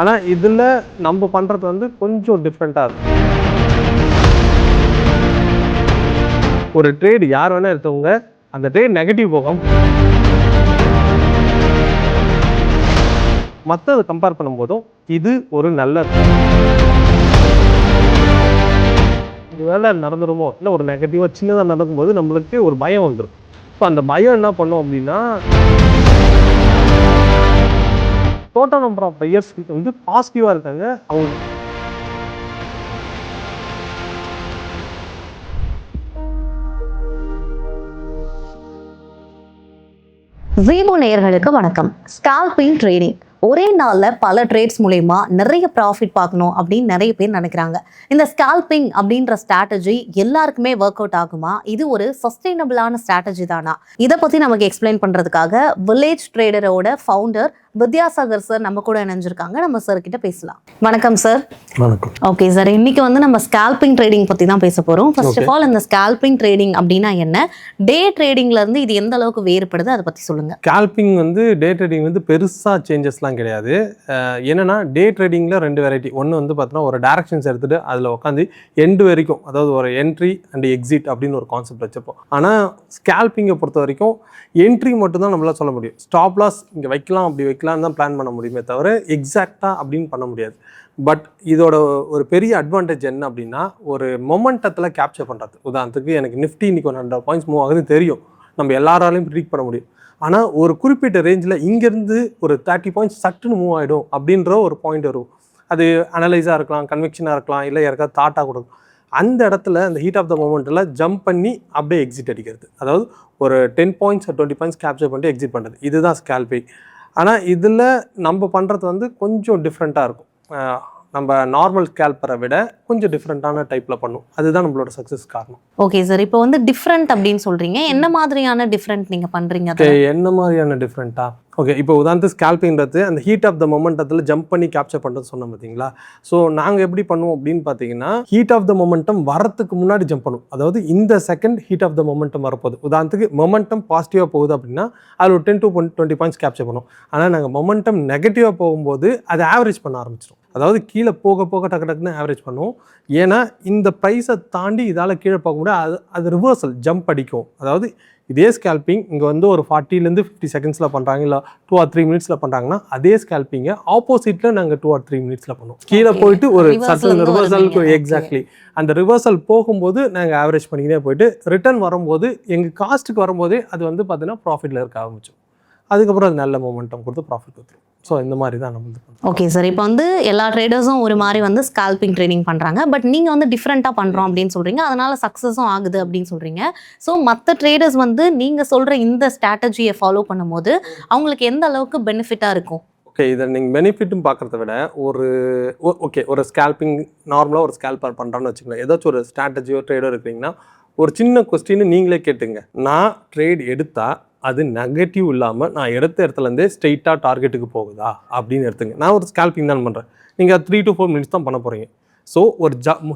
ஆனால் இதில் நம்ம பண்ணுறது வந்து கொஞ்சம் டிஃப்ரெண்ட்டாக இருக்கும். ஒரு ட்ரேடு யார் வேணால் எடுத்தவங்க அந்த ட்ரேட் நெகட்டிவ் போகும். மற்றதை கம்பேர் பண்ணும்போதும் இது ஒரு நல்ல வேலை நடந்துருமோ இல்லை ஒரு நெகட்டிவாக சின்னதாக நடக்கும்போது நம்மளுக்கு ஒரு பயம் வந்துடும். இப்போ அந்த பயம் என்ன பண்ணோம் அப்படின்னா டோட்டல் நம்பர் ஆஃப் பையர்ஸ் வந்து பாசிட்டிவாக இருக்காங்க. அவங்க ஜீபோ நேயர்களுக்கு வணக்கம். ஸ்கால்பிங் ட்ரேடிங் ஒரே நாளில் பல ட்ரேட்ஸ் மூலயமா நிறைய ப்ராஃபிட் பார்க்கணும் அப்படின்னு நிறைய பேர் நினைக்கிறாங்க. இந்த ஸ்கால்பிங் அப்படின்ற ஸ்ட்ராட்டஜி எல்லாருக்குமே ஒர்க் அவுட் ஆகுமா? இது ஒரு சஸ்டைனபிளான ஸ்ட்ராட்டஜி தானா? இதை பற்றி நமக்கு எக்ஸ்பிளைன் பண்ணுறதுக்காக வில்லேஜ் ட்ரேடரோட ஃபவுண்டர் வித்யாசாகர் சார் நம்ம கூட இணைஞ்சிருக்காங்க. நம்ம சார் கிட்ட பேசலாம். வணக்கம் சார். வணக்கம். ஓகே சார், இன்னைக்கு வந்து நம்ம ஸ்கால்பிங் ட்ரேடிங் பற்றி தான் பேச போகிறோம். ஃபர்ஸ்ட் ஆஃப் ஆல் இந்த ஸ்கால்பிங் ட்ரேடிங் அப்படின்னா என்ன? டே ட்ரேடிங்ல இருந்து இது எந்த அளவுக்கு வேறுபடுது, அதை பற்றி சொல்லுங்க. ஸ்கால்பிங் வந்து டே ட்ரேடிங் வந்து பெருசாக சேஞ்சஸ்லாம் கிடையாது. என்னன்னா டே ட்ரேடிங்கில் ரெண்டு வெரைட்டி. ஒன்று வந்து பார்த்தோன்னா ஒரு டைரக்ஷன்ஸ் எடுத்துகிட்டு அதில் உட்காந்து எண்டு வரைக்கும், அதாவது ஒரு என்ட்ரி அண்ட் எக்ஸிட் அப்படின்னு ஒரு கான்செப்ட் வச்சுப்போம். ஆனால் ஸ்கால்பிங்கை பொறுத்த வரைக்கும் என்ட்ரி மட்டும்தான் நம்மளால் சொல்ல முடியும். ஸ்டாப் லாஸ் இங்கே வைக்கலாம் அப்படி வைக்கலான்னு தான் பிளான் பண்ண முடியுமே தவிர எக்ஸாக்டாக அப்படின்னு பண்ண முடியாது. பட் இதோட ஒரு பெரிய அட்வான்டேஜ் என்ன அப்படின்னா ஒரு மொமெண்டத்தில் கேப்சர் பண்ணுறது. உதாரணத்துக்கு எனக்கு நிஃப்டி இன்னைக்கு 100 பாயிண்ட்ஸ் மூவ் ஆகுதுன்னு தெரியும், நம்ம எல்லாராலையும் ப்ரிடிக்ட் பண்ண முடியும். ஆனால் ஒரு குறிப்பிட்ட ரேஞ்சில் இங்கேருந்து ஒரு 30 பாயிண்ட்ஸ் சட்டுன்னு மூவ் ஆகிடும் அப்படின்ற ஒரு பாயிண்ட் வரும். அது அனலைஸாக இருக்கலாம், கன்வெக்ஷனாக இருக்கலாம், இல்லை யாருக்காவது தாட்டாக கொடுக்கும். அந்த இடத்துல அந்த ஹீட் ஆஃப் த மொமெண்ட்டில் ஜம்ப் பண்ணி அப்படியே எக்ஸிட் அடிக்கிறது. அதாவது ஒரு 10 பாயிண்ட்ஸ் 20 பாயிண்ட்ஸ் கேப்சர் பண்ணிட்டு எக்ஸிட் பண்ணுறது, இதுதான் ஸ்கால்பிங். ஆனால் இதில் நம்ம பண்ணுறது வந்து கொஞ்சம் டிஃப்ரெண்ட்டாக இருக்கும். நம்ம நார்மல் ஸ்கால்பரை விட கொஞ்சம் டிஃப்ரெண்ட்டான டைப்பில் பண்ணும். அதுதான் நம்மளோட சக்ஸஸ் காரணம். ஓகே சார், இப்போ வந்து டிஃப்ரெண்ட் அப்படின்னு சொல்கிறீங்க. என்ன மாதிரியான டிஃப்ரெண்ட் நீங்கள் பண்ணுறீங்க? என்ன மாதிரியான டிஃப்ரெண்ட்டா? ஓகே, இப்போ உதாரணத்துக்கு ஸ்கால்பிங்கிறது அந்த ஹீட் ஆஃப் த மொமெண்டத்தில் ஜம்ப் பண்ணி கேப்சர் பண்ணுறது சொன்னோம் பார்த்தீங்களா? ஸோ நாங்கள் எப்படி பண்ணுவோம் அப்படின்னு பார்த்தீங்கன்னா ஹீட் ஆஃப் த மொமெண்டம் வரத்துக்கு முன்னாடி ஜம்ப் பண்ணுவோம். அதாவது இந்த second heat of the momentum வரப்போகுது. உதாரணத்துக்கு மொமெண்டம் பாசிட்டிவாக போகுது அப்படின்னா அதில் ஒரு 10 to 20 பாயிண்ட்ஸ் கேப்சர் பண்ணுவோம். ஆனால் நாங்கள் மொமெண்டம் நெகட்டிவாக போகும்போது அதை ஆவரேஜ் பண்ண ஆரம்பிச்சிடும். அதாவது கீழே போக போக டக்கு டக்குன்னு ஆவரேஜ் பண்ணுவோம். ஏன்னா இந்த ப்ரைஸை தாண்டி இதால் கீழே போக முடியாது. அது ரிவர்சல் ஜம்ப் அடிக்கும். அதாவது இதே ஸ்கால்பிங் இங்கே வந்து ஒரு 40 to 50 செகண்ட்ஸில் பண்ணுறாங்க, இல்லை 2 or 3 மினிட்ஸில் பண்ணுறாங்கன்னா அதே ஸ்கால்பிங்கை ஆப்போசிட்டில் நாங்கள் 2 or 3 மினிட்ஸில் பண்ணுவோம். கீழே போயிட்டு ஒரு சட்டன் ரிவர்சலுக்கு எக்ஸாக்ட்லி அந்த ரிவர்சல் போகும்போது நாங்கள் ஆவரேஜ் பண்ணிக்கிட்டே போயிட்டு ரிட்டர்ன் வரும்போது எங்கள் காஸ்ட்டுக்கு வரும்போதே அது வந்து பார்த்தீங்கன்னா ப்ராஃபிட்டில் இருக்க ஆரம்பிச்சோம். அதுக்கப்புறம் அது நல்ல மொமெண்டம் கொடுத்து ப்ராஃபிட் கொடுத்துரும். ஸோ இந்த மாதிரி தான் நம்ம வந்து பண்ணுறோம். ஓகே சார், இப்போ வந்து எல்லா ட்ரேடர்ஸும் ஒரு மாதிரி வந்து ஸ்கால்பிங் ட்ரேடிங் பண்ணுறாங்க. பட் நீங்கள் வந்து டிஃப்ரெண்ட்டாக பண்ணுறோம் அப்படின்னு சொல்கிறீங்க, அதனால் சக்ஸஸும் ஆகுது அப்படின்னு சொல்கிறீங்க. ஸோ மற்ற ட்ரேடர்ஸ் வந்து நீங்கள் சொல்கிற இந்த ஸ்ட்ராட்டஜியை ஃபாலோ பண்ணும்போது அவங்களுக்கு எந்த அளவுக்கு பெனிஃபிட்டாக இருக்கும்? ஓகே, இதை நீங்கள் பெனிஃபிட்டும் பார்க்குறத விட ஒரு ஸ்கால்பிங் நார்மலாக ஒரு ஸ்கால்பர் பண்ணுறான்னு வச்சுக்கலாம். ஏதாச்சும் ஒரு ஸ்ட்ராட்டஜியோ ட்ரேடோ இருக்கிறீங்கன்னா ஒரு சின்ன கொஸ்டின்னு நீங்களே கேட்டுங்க. நான் ட்ரேட் எடுத்தால் அது நெகட்டிவ் இல்லாமல் நான் எடுத்த இடத்துலேருந்தே ஸ்ட்ரெயிட்டாக டார்கெட்டுக்கு போகுதா அப்படின்னு எடுத்துங்க. நான் ஒரு ஸ்கால்பிங் தான் பண்ணுறேன். நீங்கள் 3 to 4 மினிட்ஸ் தான் பண்ண போகிறீங்க. ஸோ ஒரு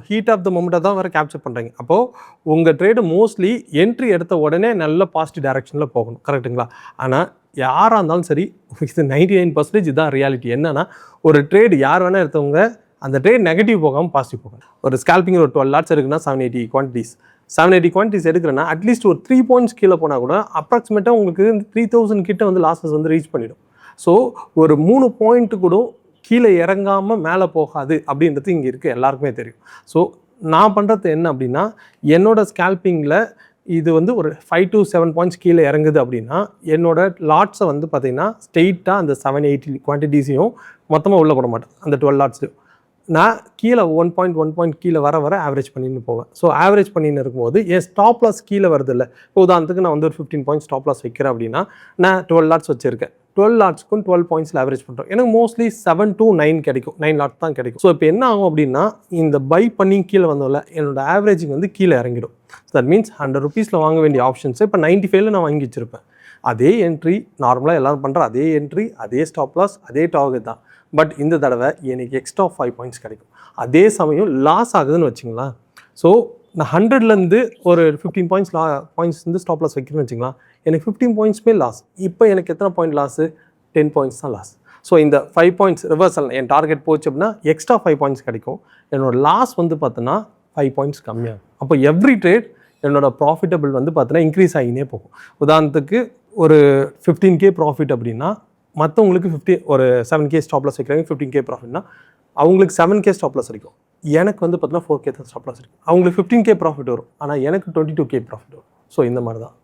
ஹீட் ஆஃப் த மொமெண்ட்டை தான் வேறு கேப்சர் பண்ணுறீங்க. அப்போது உங்கள் ட்ரேடு மோஸ்ட்லி என்ட்ரி எடுத்த உடனே நல்ல பாசிட்டிவ் டைரக்ஷனில் போகணும். கரெக்டுங்களா? ஆனால் யாராக இருந்தாலும் சரி, இது 99% இதுதான் ரியாலிட்டி. என்னென்னா ஒரு ட்ரேடு யார் வேணால் எடுத்தவங்க அந்த ட்ரேட் நெகட்டிவ் போகாமல் பாசிட்டிவ் போகும். ஒரு ஸ்கால்பிங் ஒரு 12 லாட்ஸ் இருக்குன்னா 780 குவான்டிட்டிஸ் 780 குவான்டிட்டிஸ் எடுக்கிறேன்னா அட்லீஸ்ட் ஒரு 3 பாயிண்ட்ஸ் கீழே போனால் கூட அப்ராக்சிமேட்டாக உங்களுக்கு 3000 கிட்ட வந்து லாஸஸ் வந்து ரீச் பண்ணிடும். ஸோ ஒரு 3 பாயிண்ட்டு கூட கீழே இறங்காமல் மேலே போகாது அப்படின்றது இங்கே இருக்குது, எல்லாருக்குமே தெரியும். ஸோ நான் பண்ணுறது என்ன அப்படின்னா என்னோடய ஸ்கால்பிங்கில் இது வந்து ஒரு 5 to 7 பாயிண்ட்ஸ் கீழே இறங்குது அப்படின்னா என்னோட லாட்ஸை வந்து பார்த்திங்கன்னா ஸ்ட்ரெயிட்டாக அந்த 780 குவான்டிட்டிஸையும் மொத்தமாக உள்ளே போட மாட்டேன். அந்த 12 லாட்ஸையும் நான் கீழே 1 பாயிண்ட் கீழே வர ஆவரேஜ் பண்ணின்னு போவேன். ஸோ ஆவரேஜ் பண்ணின்னு இருக்கும்போது என் ஸ்டாப் லாஸ் கீழே வருது இல்லை. இப்போ உதாரணத்துக்கு நான் வந்து ஒரு 15 பாயிண்ட்ஸ் ஸ்டாப் லாஸ் வைக்கிறேன் அப்படின்னா நான் 12 லாட்ஸ் வச்சுருக்கேன். 12 லாட்ஸ்க்கும் 12 பாயிண்ட்ஸில் ஆவரேஜ் பண்ணுறோம். எனக்கு மோஸ்ட்லி 7 to 9 கிடைக்கும். 9 லாட்ஸ் தான் கிடைக்கும். ஸோ இப்போ என்ன ஆகும் அப்படின்னா இந்த பை பண்ணி கீழே வந்தோம்ல என்னோட ஆவரேஜிங் வந்து கீழே இறங்கிடும். தட் மீன்ஸ் 100 rupees வாங்க வேண்டிய ஆப்ஷன்ஸை இப்போ 95ல் நான் வாங்கி வச்சுருப்பேன். அதே என்ட்ரி நார்மலாக எல்லோரும் பண்ணுற அதே என்ட்ரி, அதே ஸ்டாப் லாஸ், அதே டார்கெட் தான். பட் இந்த தடவை எனக்கு எக்ஸ்ட்ரா 5 பாயிண்ட்ஸ் கிடைக்கும். அதே சமயம் லாஸ் ஆகுதுன்னு வச்சுங்களேன். ஸோ நான் 100லேருந்து ஒரு 15 பாயிண்ட்ஸ் வந்து ஸ்டாப் லாஸ் வைக்கிறேன்னு வச்சுங்களேன். எனக்கு 15 பாயிண்ட்ஸ்மே லாஸ். இப்போ எனக்கு எத்தனை பாயிண்ட் லாஸு? 10 பாயிண்ட்ஸ் தான் லாஸ். ஸோ இந்த 5 பாயிண்ட்ஸ் ரிவர்சல் என் டார்கெட் போச்சு அப்படின்னா எக்ஸ்ட்ரா 5 பாயிண்ட்ஸ் கிடைக்கும். என்னோட லாஸ் வந்து பார்த்தோன்னா 5 பாயிண்ட்ஸ் கம்மியாகும். அப்போ எவ்ரி ட்ரேட் என்னோட ப்ராஃபிட்டபிள் வந்து பார்த்தோன்னா இன்க்ரீஸ் ஆகினே போகும். உதாரணத்துக்கு ஒரு 15K ப்ராஃபிட் அப்படின்னா மற்றவங்களுக்கு ஒரு 7K ஸ்டாப் லாஸ் வைக்கிறாங்க, 15K ப்ராஃபிட்னா அவங்களுக்கு 7K ஸ்டாப் லாஸ் இருக்கும். எனக்கு வந்து பார்த்தீங்கன்னா 4K தான் ஸ்டாப் லாஸ் இருக்கும். அவங்களுக்கு 15K ப்ராஃபிட் வரும், ஆனால் எனக்கு 22K ப்ராஃபிட் வரும். ஸோ இந்த மாதிரி தான்,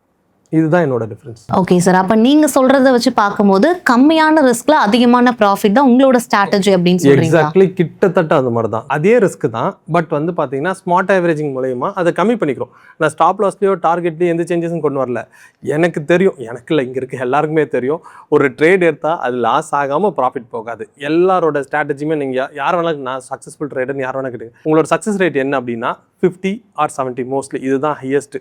இதுதான் என்னோட டிஃப்ரென்ஸ். ஓகே சார், அப்போ நீங்கள் சொல்கிறத வச்சு பார்க்கும்போது கம்மியான ரிஸ்க்ல அதிகமான ப்ராஃபிட் தான் உங்களோட ஸ்ட்ராட்டஜி அப்படின்னு சொல்றீங்க. எக்ஸாக்ட்லி, கிட்டத்தட்ட அந்த மாதிரி தான். அதே ரிஸ்க் தான், பட் வந்து பார்த்தீங்கன்னா ஸ்மார்ட் ஆவரேஜிங் மூலயமா அதை கம்மி பண்ணிக்கிறோம். நான் ஸ்டாப் லாஸ்லையோ டார்கெட்லையோ எந்த சேஞ்சஸும் கொண்டு வரல. எனக்கு தெரியும், எனக்கு இல்லை, இங்கே இருக்க எல்லாருக்குமே தெரியும், ஒரு ட்ரேட் எடுத்தால் அது லாஸ் ஆகாமல் ப்ராஃபிட் போகாது. எல்லாரோட ஸ்ட்ராட்டஜியுமே நீங்கள் யார் வேணாலும், நான் சக்ஸஸ்ஃபுல் ட்ரேடர்னு யார் வேணால் கேட்டுங்க, உங்களோட சக்ஸஸ் ரேட் என்ன அப்படின்னா 50 or 70 மோஸ்ட்லி, இதுதான் ஹையஸ்ட்டு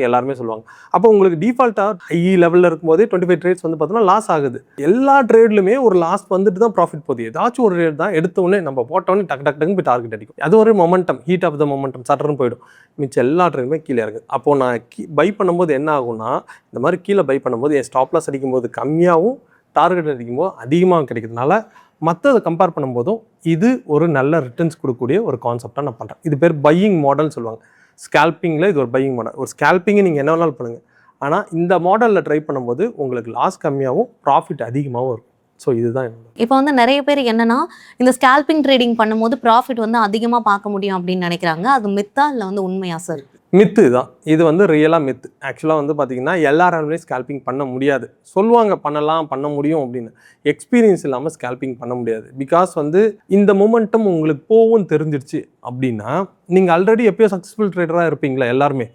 எல்லாருமே சொல்லுவாங்க. அப்போ உங்களுக்கு டிஃபால்ட்டாக ஹை லெவலில் இருக்கும்போதே 25 ட்ரேட்ஸ் வந்து பார்த்தோன்னா லாஸ் ஆகுது. எல்லா ட்ரேட்லுமே ஒரு லாஸ் வந்துட்டு தான் ப்ராஃபிட் போகுது. ஏதாச்சும் ஒரு ரேட் தான் எடுத்தோடனே நம்ம போட்டோடனே டக்கு போய் டார்கெட் அடிக்கும். அது ஒரு momentum, heat of the momentum சட்டர்னு போயிடும். மிச்சம் எல்லா ட்ரேடுமே கீழே இருக்குது. அப்போது நான் பை பண்ணும்போது என்ன ஆகும்னா, இந்த மாதிரி கீழே பை பண்ணும்போது என் ஸ்டாப் லாஸ் அடிக்கும்போது கம்மியாகவும் டார்கெட் அடிக்கும்போது அதிகமாக கிடைக்கிறதுனால மற்றதை கம்பேர் பண்ணும்போதும் இது ஒரு நல்ல ரிட்டர்ன்ஸ் கொடுக்கக்கூடிய ஒரு கான்செப்டாக நான் பண்ணுறேன். இது பேர் பையிங் மாடல்னு சொல்லுவாங்க. ஸ்கேல்பிங்கில் இது ஒரு பையிங் மாடல். ஒரு ஸ்கேல்பிங்கை நீங்கள் என்ன வேணாலும் பண்ணுங்கள், ஆனால் இந்த மாடலில் ட்ரை பண்ணும்போது உங்களுக்கு லாஸ் கம்மியாகவும் ப்ராஃபிட் அதிகமாகவும் இருக்கும். ஸோ இதுதான் இப்போ வந்து நிறைய பேர் என்னன்னா, இந்த ஸ்கேல்பிங் ட்ரேடிங் பண்ணும்போது ப்ராஃபிட் வந்து அதிகமாக பார்க்க முடியும் அப்படின்னு நினைக்கிறாங்க. அது மித்தா இல்லை வந்து உண்மையா சார்? மித்து தான், இது வந்து ரியலாக மித்து. ஆக்சுவலாக வந்து பார்த்திங்கன்னா எல்லாராலுமே ஸ்கேல்பிங் பண்ண முடியாது. சொல்லுவாங்க பண்ண முடியும் அப்படின்னு. எக்ஸ்பீரியன்ஸ் இல்லாமல் ஸ்கேல்பிங் பண்ண முடியாது. பிகாஸ் வந்து இந்த மொமெண்டம் உங்களுக்கு போகும் தெரிஞ்சிருச்சு அப்படின்னா, நீங்கள் ஆல்ரெடி எப்பயோ சக்ஸஸ்ஃபுல் ட்ரேடராக இருப்பீங்களா?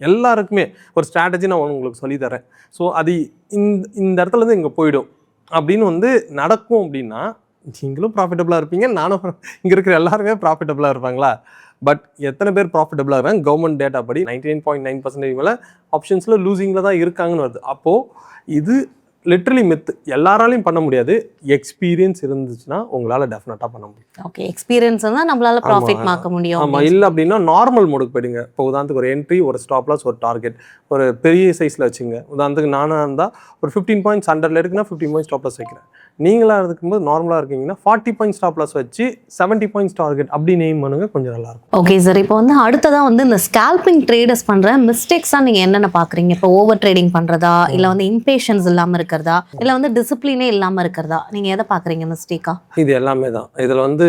எல்லாருக்குமே ஒரு ஸ்ட்ராட்டஜி நான் உங்களுக்கு சொல்லித்தரேன். ஸோ அது இந்த இடத்துலேருந்து இங்கே போயிடும் அப்படின்னு வந்து நடக்கும் அப்படின்னா, நீங்களும் ப்ராஃபிட்டபுளாக இருப்பீங்க, நானும் இங்கே இருக்கிற எல்லாருமே ப்ராஃபிட்டபுளாக இருப்பாங்களா? பட் எத்தனை பேர் ப்ராஃபிட்டபுளாக இருக்காங்க? கவர்மெண்ட் டேட்டா படி 99.9% மேலே ஆப்ஷன்ஸில் லூசிங்கில் தான் இருக்காங்கன்னு வருது. அப்போது இது லிட்ரலி மித்து. எல்லாராலையும் பண்ண முடியாது. எக்ஸ்பீரியன்ஸ் இருந்துச்சுன்னா உங்களால் டெஃபினட்டாக பண்ண முடியும். ஓகே, எக்ஸ்பீரியன்ஸ் தான் நம்மளால ப்ராஃபிட் பார்க்க முடியும். ஆமாம், இல்லை அப்படின்னா நார்மல் மோடுக்கு போயிடுங்க. இப்போ உதாரணத்துக்கு ஒரு என்ட்ரி, ஒரு ஸ்டாப் லாஸ், ஒரு டார்கெட் ஒரு பெரிய சைஸில் வச்சுங்க. உதாரணத்துக்கு நானாக இருந்தால் ஒரு 15 பாயிண்ட்ஸ் அண்டரில் இருக்குன்னா 15 பாயிண்ட்ஸ் ஸ்டாப் லாஸ் வைக்கிறேன். நீங்களாக இருக்கும்போது நார்மலாக இருக்கீங்கன்னா 40 பாயிண்ட்ஸ் ஸ்டாப் லாஸ் வச்சு 70 பாயிண்ட்ஸ் டார்கெட் அப்படி நேம் பண்ணுங்க, கொஞ்சம் நல்லாயிருக்கும். ஓகே சார், இப்போ வந்து அடுத்ததான் வந்து இந்த ஸ்கேல்பிங் ட்ரேடர்ஸ் பண்ணுற மிஸ்டேக்ஸாக நீங்கள் என்னென்ன பார்க்குறீங்க? இப்போ ஓவர் ட்ரேடிங் பண்ணுறதா, இல்லை வந்து இம்பேஷன்ஸ் இல்லாமல் இருக்கிறதா, இல்லை வந்து டிசிப்ளினே இல்லாமல் இருக்கிறதா, நீங்கள் எதை பார்க்குறீங்க மிஸ்டேக்கா? இது எல்லாமே தான். இதில் வந்து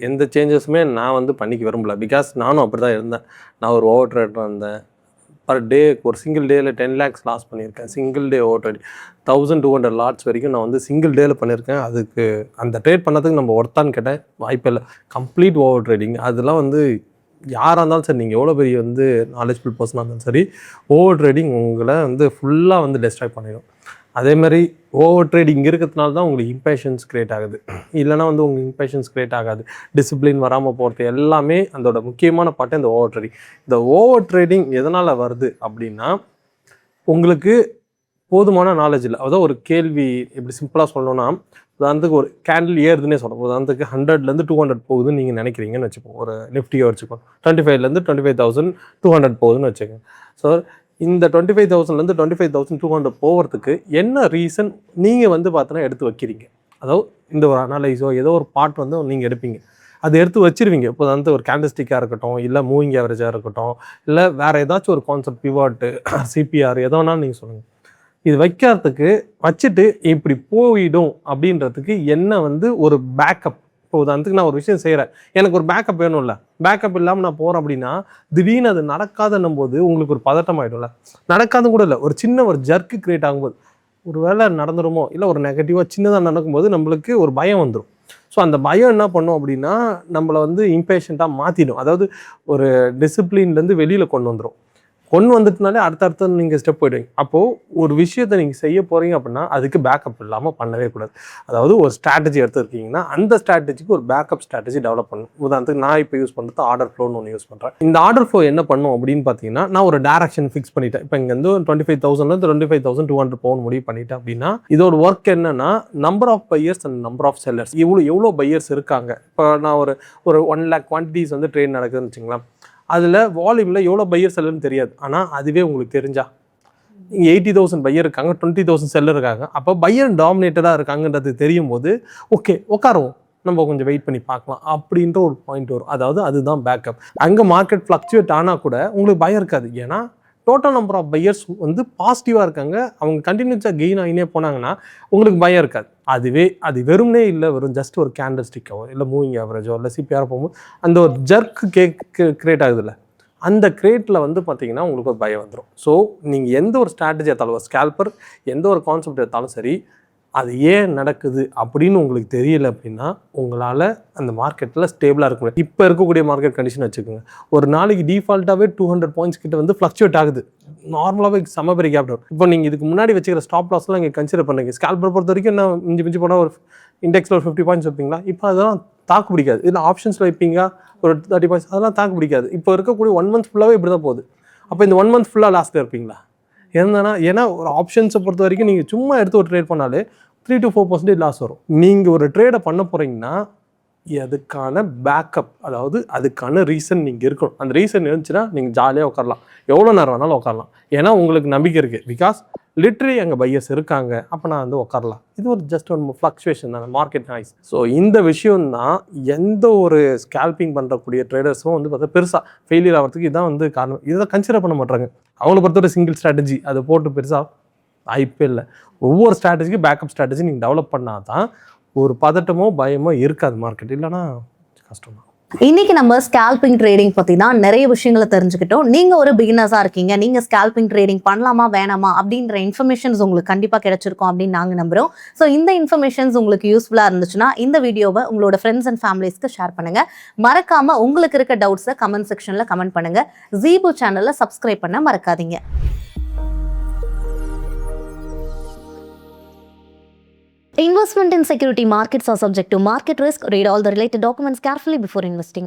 எந்த சேஞ்சஸுமே நான் வந்து பண்ணிக்க விரும்பல. பிகாஸ் நானும் அப்படி தான் இருந்தேன். நான் ஒரு ஓவர் ட்ரேடராக இருந்தேன். பர் டே ஒரு சிங்கிள் டேயில் 10 lakhs லாஸ் பண்ணியிருக்கேன். Single day over trade 1200 lots வரைக்கும் நான் வந்து சிங்கிள் டேயில் பண்ணியிருக்கேன். அதுக்கு அந்த ட்ரேட் பண்ணதுக்கு நம்ம ஒர்த்தான்னு கேட்டேன், வாய்ப்பே இல்லை. Complete over trading. அதெல்லாம் வந்து யாராக இருந்தாலும் சரி, நீங்கள் எவ்வளோ பெரிய வந்து நாலேஜ்ஃபுல் பர்சனாக இருந்தாலும் சரி, ஓவர் ட்ரேடிங் உங்களை வந்து ஃபுல்லாக வந்து டெஸ்ட்ராய் பண்ணிடும். அதே மாதிரி ஓவர் ட்ரேடிங் இருக்கிறதுனால தான் உங்களுக்கு இம்பேஷன்ஸ் கிரியேட் ஆகுது. இல்லைனா வந்து உங்களுக்கு இம்பேஷன்ஸ் கிரியேட் ஆகாது. டிசிப்ளின் வராமல் போகிறது எல்லாமே அதோட முக்கியமான பாட்டு இந்த ஓவர் ட்ரேடிங். இந்த ஓவர் ட்ரேடிங் எதனால் வருது அப்படின்னா, உங்களுக்கு போதுமான நாலேஜ் இல்லை. அதாவது ஒரு கேள்வி எப்படி சிம்பிளாக சொல்லணும்னா, உதாரணத்துக்கு ஒரு கேண்டில் ஏறுதுன்னே சொல்லணும். உதாரணத்துக்கு 100லேருந்து 200 போகுதுன்னு நீங்கள் நினைக்கிறீங்கன்னு வச்சுப்போம். ஒரு நிஃப்டியோ வச்சுப்போம். 25லேருந்து 25,200 போகுதுன்னு வச்சுக்கோங்க. ஸோ இந்த 25,000லேருந்து 25,200 போகிறதுக்கு என்ன ரீசன் நீங்கள் வந்து பார்த்தோன்னா எடுத்து வைக்கிறீங்க? அதாவது இந்த ஒரு அனலைஸோ ஏதோ ஒரு பார்ட் வந்து நீங்கள் எடுப்பீங்க, அது எடுத்து வச்சிருவீங்க. இப்போ வந்து ஒரு கேண்டல்ஸ்டிக்காக இருக்கட்டும், இல்லை மூவிங் ஆவரேஜாக இருக்கட்டும், இல்லை வேறு ஏதாச்சும் ஒரு கான்செப்ட், பிவாட்டு, சிபிஆர், எதோ வேணாலும் நீங்கள் சொல்லுங்கள். இது வைக்கிறதுக்கு வச்சுட்டு இப்படி போயிடும் அப்படின்றதுக்கு என்ன வந்து ஒரு பேக்கப். இப்போ உதாரணத்துக்கு நான் ஒரு விஷயம் செய்கிறேன், எனக்கு ஒரு பேக்கப் வேணும்ல. பேக்கப் இல்லாமல் நான் போகிறேன் அப்படின்னா திடீர்னு அது நடக்காதுன்னும் போது உங்களுக்கு ஒரு பதட்டம் ஆகிடும்ல. நடக்காதும் கூட இல்லை, ஒரு சின்ன ஒரு ஜர்க்கு கிரியேட் ஆகும்போது ஒரு வேளை நடந்துருமோ, இல்லை ஒரு நெகட்டிவாக சின்னதாக நடக்கும்போது நம்மளுக்கு ஒரு பயம் வந்துடும். ஸோ அந்த பயம் என்ன பண்ணும் அப்படின்னா, நம்மளை வந்து இம்பேஷண்ட்டாக மாற்றிடும். அதாவது ஒரு டிசிப்ளின்லேருந்து வெளியில் கொண்டு வந்துட்டுனாலே அடுத்தடுத்து நீங்கள் ஸ்டெப் போய்டுவீங்க. அப்போது ஒரு விஷயத்தை நீங்கள் செய்ய போகிறீங்க அப்படின்னா அதுக்கு பேக்கப் இல்லாமல் பண்ணவே கூடாது. அதாவது ஒரு ஸ்ட்ராட்டஜி எடுத்துருக்கீங்கன்னா அந்த ஸ்ட்ராட்டஜிக்கு ஒரு பேக்கப் ஸ்ட்ராட்டஜி டெவலப் பண்ணணும். உதாரணத்துக்கு நான் இப்போ யூஸ் பண்ணுறது ஆர்டர் ஃப்ளோன்னு ஒன்று யூஸ் பண்ணுறேன். இந்த ஆர்டர் ஃப்ளோ என்ன பண்ணும் அப்படின்னு பார்த்தீங்கன்னா, நான் ஒரு டேரக்ஷன் ஃபிக்ஸ் பண்ணிட்டேன். இப்போ இங்கேருந்து 25,000லேருந்து 25,200 போகணும் முடிவு பண்ணிட்டேன் அப்படின்னா, இதோட ஒர்க் என்னன்னா, number of buyers and number of sellers. எவ்வளோ பையர்ஸ் இருக்காங்க. இப்போ நான் ஒரு 1 lakh குவான்டிட்டிஸ் வந்து ட்ரேட் நடக்குதுன்னு வச்சுங்களேன். அதில் வால்யூமில் எவ்வளோ பையர் செல்லர்னு தெரியாது, ஆனால் அதுவே உங்களுக்கு தெரிஞ்சா இங்கே 80,000 பையர் இருக்காங்க, 20,000 செல்லர் இருக்காங்க. அப்போ பையர் டாமினேட்டடாக இருக்காங்கன்றது தெரியும் போது ஓகே உட்காருவோம், நம்ம கொஞ்சம் வெயிட் பண்ணி பார்க்கலாம் அப்படின்ற ஒரு பாயிண்ட் வரும். அதாவது அதுதான் பேக்கப். அங்கே மார்க்கெட் ஃப்ளக்சுவேட் ஆனால் கூட உங்களுக்கு பயம் இருக்காது. ஏன்னா டோட்டல் நம்பர் ஆஃப் பையர்ஸ் வந்து பாசிட்டிவாக இருக்காங்க. அவங்க கண்டினியூஸாக கெயின் ஆகினே போனாங்கன்னா உங்களுக்கு பயம் இருக்காது. அது வெறும்னே இல்லை, வெறும் ஜஸ்ட் ஒரு கேண்டில் ஸ்டிக்கோ இல்லை மூவிங் ஆவரேஜோ இல்லை சிபிஆர் போகும்போது அந்த ஒரு ஜர்க்கு கிரியேட் ஆகுதுல்ல, அந்த கிரேட்டில் வந்து பார்த்தீங்கன்னா உங்களுக்கு ஒரு பயம் வந்துடும். ஸோ நீங்கள் எந்த ஒரு ஸ்ட்ராட்டஜி எடுத்தாலும், ஒரு ஸ்கேல்பர் எந்த ஒரு கான்செப்ட் எடுத்தாலும் சரி, அது ஏன் நடக்குது அப்படின்னு உங்களுக்கு தெரியல அப்படின்னா உங்களால் அந்த மார்க்கெட்டில் ஸ்டேபிளாக இருக்க முடியாது. இப்போ இருக்கக்கூடிய மார்க்கெட் கண்டிஷன் வச்சுக்கோங்க, ஒரு நாளைக்கு டிஃபால்ட்டாகவே 200 பாயிண்ட்ஸ் கிட்ட வந்து ஃப்ளக்சுவேட் ஆகுது. நார்மலாகவே செம பெரிய கேப் வரும். இப்போ நீங்கள் இதுக்கு முன்னாடி வச்சுக்கிற ஸ்டாப் லாஸ்லாம் இங்கே கன்சிடர் பண்ணுங்க. ஸ்கேல்பர் பொறுத்த வரைக்கும் என்ன மிஞ்சி போனால் ஒரு இண்டெக்ஸில் ஒரு 50 பாயிண்ட்ஸ் வைப்பீங்களா? இப்போ அதெல்லாம் தாக்கு பிடிக்காது. இதில் ஆப்ஷன்ஸில் வைப்பீங்க ஒரு 30 பாயிண்ட்ஸ், அதெல்லாம் தாக்கு பிடிக்காது. இப்போ இருக்கக்கூடிய 1 மந்த் ஃபுல்லாகவே இப்படி தான் போகுது. அப்போ இந்த 1 மந்த் ஃபுல்லாக லாஸ்ட்டில் இருப்பீங்களா? ஏன்னா ஒரு ஆப்ஷன்ஸை பொறுத்த வரைக்கும் நீங்கள் சும்மா எடுத்து ஒரு ட்ரேட் பண்ணாலே 3 to 4% லாஸ் வரும். நீங்கள் ஒரு ட்ரேடை பண்ண போகிறீங்கன்னா அதுக்கான பேக்கப், அதாவது அதுக்கான ரீசன் நீங்கள் இருக்கணும். அந்த ரீசன் இருந்துச்சுன்னா நீங்கள் ஜாலியாக உட்காரலாம், எவ்வளோ நேரம் வேணாலும் உட்காரலாம். ஏன்னா உங்களுக்கு நம்பிக்கை இருக்குது, பிகாஸ் லிட்ரலி அங்கே பையர்ஸ் இருக்காங்க, அப்போ நான் வந்து உட்காரலாம். இது ஒரு ஜஸ்ட் ஒரு ஃப்ளக்சுவேஷன் தான், மார்க்கெட் நாய்ஸ். ஸோ இந்த விஷயம்தான் எந்த ஒரு ஸ்கேல்பிங் பண்ணுறக்கூடிய ட்ரேடர்ஸும் வந்து பார்த்தா பெருசாக ஃபெயிலியர் ஆகிறதுக்கு இதான் வந்து காரணம். இதை கன்சிடர் பண்ண மாட்டாங்க. அவங்கள பொறுத்தவரை சிங்கிள் ஸ்ட்ராட்டஜி அதை போட்டு பெருசாக வாய்ப்பே இல்லை. ஒவ்வொரு ஸ்ட்ராட்டஜிக்கும் பேக்கப் ஸ்ட்ராட்டஜி நீங்கள் டெவலப் பண்ணால் தான் ஒரு பதட்டமோ பயமோ இருக்காது மார்க்கெட், இல்லைன்னா கஷ்டம் தான். இன்னைக்கு நம்ம ஸ்கேல்பிங் ட்ரேடிங் பற்றி தான் நிறைய விஷயங்களை தெரிஞ்சுக்கிட்டோம். நீங்கள் ஒரு பிகினர்ஸாக இருக்கீங்க, நீங்கள் ஸ்கேல்பிங் ட்ரேடிங் பண்ணலாமா வேணாமா அப்படின்ற இன்ஃபர்மேஷன்ஸ் உங்களுக்கு கண்டிப்பாக கிடைச்சிருக்கும் அப்படின்னு நாங்கள் நம்புகிறோம். ஸோ இந்த இன்ஃபர்மேஷன்ஸ் உங்களுக்கு யூஸ்ஃபுல்லாக இருந்துச்சுன்னா இந்த வீடியோவை உங்களோட ஃப்ரெண்ட்ஸ் அண்ட் ஃபேமிலிஸ்க்கு ஷேர் பண்ணுங்கள். மறக்காமல் உங்களுக்கு இருக்க டவுட்ஸை கமெண்ட் செக்ஷனில் கமெண்ட் பண்ணுங்கள். ஜீபு சேனலை சப்ஸ்கிரைப் பண்ண மறக்காதீங்க. Investment in security markets are subject to market risk. Read all the related documents carefully before investing.